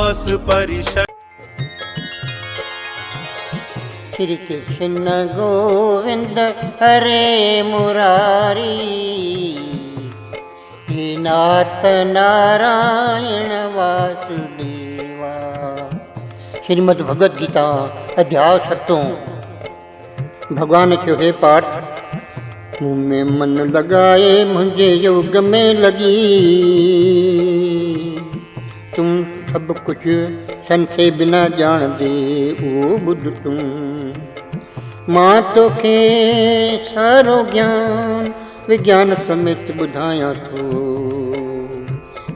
मास परिषद। श्री कृष्ण गोविंद हरे मुरारी, हे नाथ नारायण वासुदेवा। श्रीमद् भगवद गीता अध्याय 7। भगवान क्यों है पार्थ, मुँह में मन लगाए मुझे योग में लगी। तुम सब कुछ संशय बिना जान दे ओ बुद्ध तुम। मां तोखे सारो ज्ञान विज्ञान समेत ॿुधायां थो।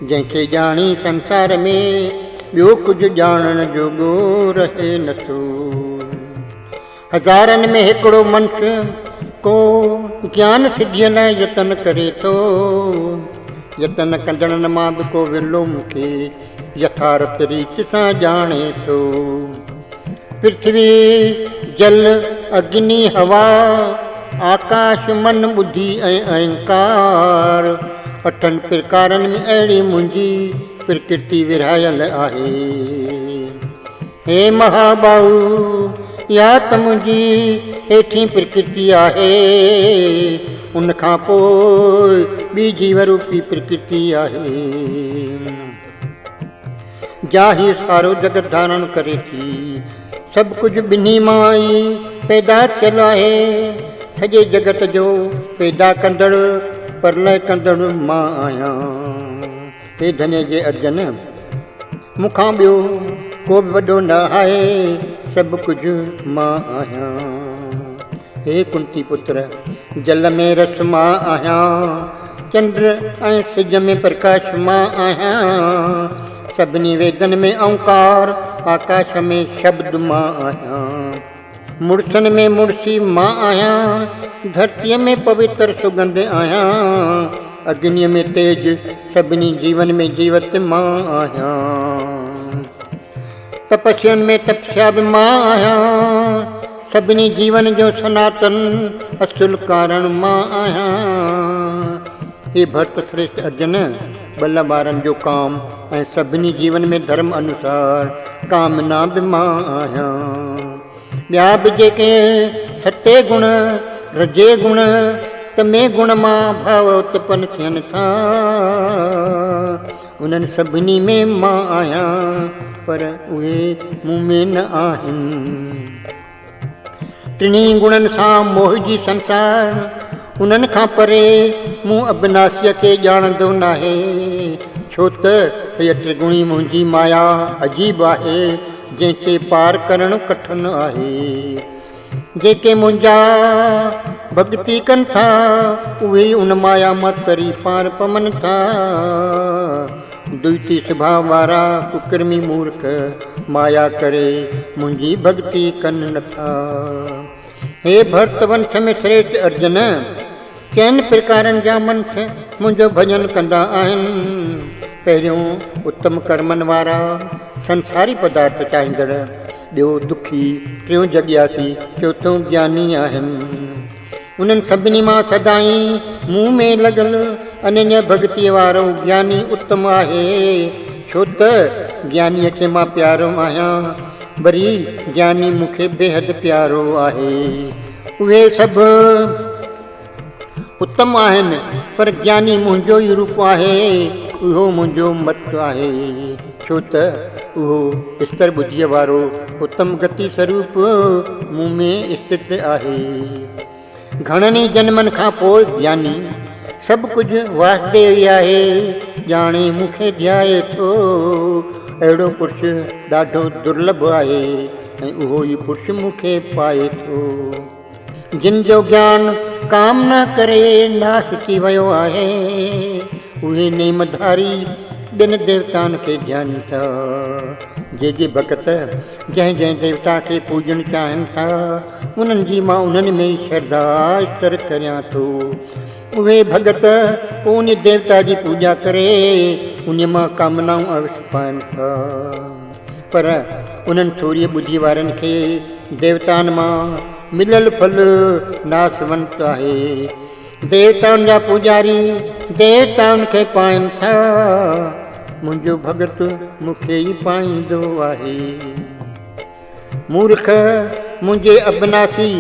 जंहिंखे ॼाणी संसार में ॿियो कुझु ॼाणण जोॻो रहे नथो। हज़ारनि में हिकिड़ो मनुष्य को ज्ञान सिद्धीअ लाइ यतन करे थो। यतन कंदड़नि मां बि को विरलो मूंखे यथार्थ रीति सां ॼाणे थो। पृथ्वी जल अग्नि हवा आकाश मन बुद्धि ऐं अहंकार, 8 प्रकारनि में अहिड़ी मुंहिंजी प्रकृति विरहायल आहे। हे महाबाहु, या त मुंहिंजी हेठी प्रकृति आहे, उन खां पोइ ॿी जीव रूपी प्रकृति आहे। जा ही सारो जगत धारण करे थी। सभु कुझु ॿिन्ही मां ई पैदा थियल आहे। सॼे जगत जो पैदा कंदड़ प्रलय कंदड़ मां आहियां। हे धन्य जे अर्जन, मूंखां ॿियो को बि वॾो न आहे। सभु कुझु मां आहियां। हे कुंती पुत्र, जल में रस मां आहियां। चंद्र ऐं सिज में प्रकाश मां आहियां। सभिनी वेदन में ओंकार, आकाश में शब्द मां आहियां। मुड़सनि में मुड़सी मां आहियां। धरतीअ में पवित्र सुगंध आहियां। अग्निअ में तेज, सभिनी जीवन में जीवत मां आहियां। तपस्यनि में तपस्या बि मां आहियां। सभिनी जीवन जो सनातन असुल कारण मां आहियां। हे भरत श्रेष्ठ अर्जुन, बल ॿारनि जो काम ऐं सभिनी जीवन में धर्म अनुसार कामना बि मां आहियां। ॿिया बि जेके सते गुण रजे गुण तमे गुण मां भाव उत्पन्न थियनि था, उन्हनि सभिनी में मां आहियां, पर उहे मूं में न आहिनि। टिनी गुणनि सां मोह जी संसार, उन्हनि खां परे मूं अविनाशीअ खे ॼाणंदो नाहे। छो त हीअ त्रिगुणी मुंहिंजी माया अजीब आहे, जंहिंखे पार करणु कठिन आहे। जेके मुंहिंजा भक्ति कनि था, उहे उन माया मां तरी पार पवनि था। द्वैती स्वभाव वारा कुकर्मी मूर्ख माया करे मुंहिंजी भक्ति कनि नथा। हे भरतवंश में श्रेष्ठ अर्जुन, चइनि प्रकारनि जा मनुष्य मुंहिंजो भॼन कंदा आहिनि। पहिरियों उत्तम कर्मनि वारा, संसारी पदार्थ चाहींदड़। ॿियो दुखी, टियों जॻियासी, चौथों ज्ञानी आहिनि। उन्हनि सभिनी मां सदाई मूं में लॻल अनन्य भक्तीअ वारो ज्ञानी उत्तम आहे। छो त ज्ञानीअ खे मां प्यारो आहियां, वरी ज्ञानी मूंखे बेहद प्यारो आहे। उहे सभु उत्तम आहिनि, पर ज्ञानी मुंहिंजो ई रूप आहे। उहो मुंहिंजो मत आहे, छो त उहो स्तर बुद्धीअ वारो उत्तम गति स्वरूप मूं में स्थित आहे। घणनि ई जन्मनि खां पोइ ज्ञानी सभु कुझु वासुदेव ई आहे, ॼाणे मूंखे ध्याए थो। अहिड़ो पुरुष ॾाढो दुर्लभ आहे ऐं उहो ई पुरुष मूंखे पाए थो। जिन जो ज्ञान कामना करे नाश थी वियो आहे, उहे नेमधारी ॿिनि देवताउनि खे ध्यान था। जेके भक्त जंहिं जंहिं देवता खे पूॼणु चाहिनि था, उन्हनि जी मां उन्हनि में ई श्रद्धा स्तर करियां थो। उहे भगत पोइ उन देवता जी पूॼा करे उन मां कामनाऊं अवश्य पाइनि था। पर उन्हनि थोरी ॿुधी वारनि खे देवताउनि मां मिलियल फल नासवंत आहे। देवताउनि जा पुजारी देवताउनि खे पाइनि था, मुंहिंजो भगत मूंखे ई पाईंदो आहे। मूर्ख मुंहिंजे अबनासी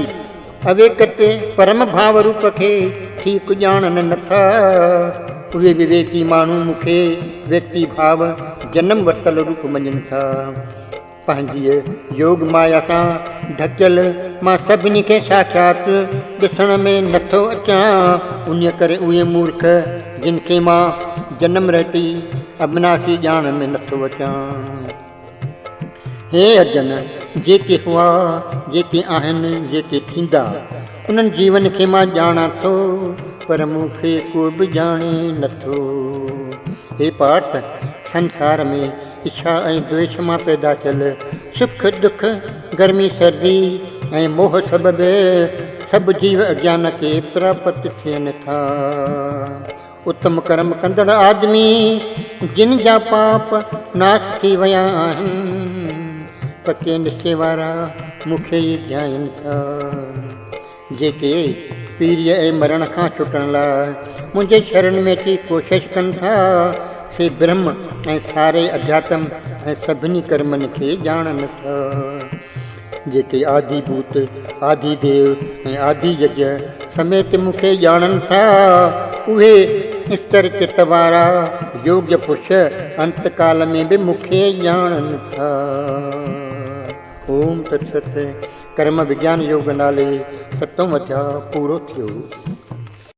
अवेकत परम भाव रूप खे ठीक ॼाणनि नथा। उहे विवेकी माण्हू मूंखे व्यक्ति भाव जनम वरितल रूप मञनि था। पंहिंजी योग माया सां ढकियल मां सभिनी खे साक्षात ॾिसण में नथो अचां। उन करे उहे मूर्ख जिन खे मां जनम रहती अबनासी ॼाण में नथो अचां। हे अर्जन, जेके हुआ, जेके आहिनि, जेके थींदा, उन्हनि जीवन खे मां ॼाणा थो, पर मूंखे को बि ॼाणे नथो। हे पार्थ, संसार में इच्छा ऐं द्वेष मां पैदा थियल सुख दुख, गर्मी सर्दी ऐं मोह सबबि सभु जीव अज्ञान खे प्राप्त थियनि था। उत्तम कर्म कंदड़ आदमी जिन जा पाप नाश थी विया आहिनि, पके निश्चय वारा मूंखे ई ध्यान था। जेके पीड़ीअ ऐं मरण खां छुटण लाइ मुंहिंजे शरण में अची कोशिश कनि था, से ब्रह्म ऐं सारे अध्यात्म ऐं सभिनी कर्मनि खे ॼाणनि था। जेके आदिभूत, आदिदेव ऐं आदि यज्ञ समेत मूंखे ॼाणनि था, उहे स्तर चित वारा योग्य पुरुष अंतकाल में बि मूंखे ॼाणनि था। ओम तत्सत। कर्म विज्ञान योग नाले 7वां अध्याय पूरो थियो।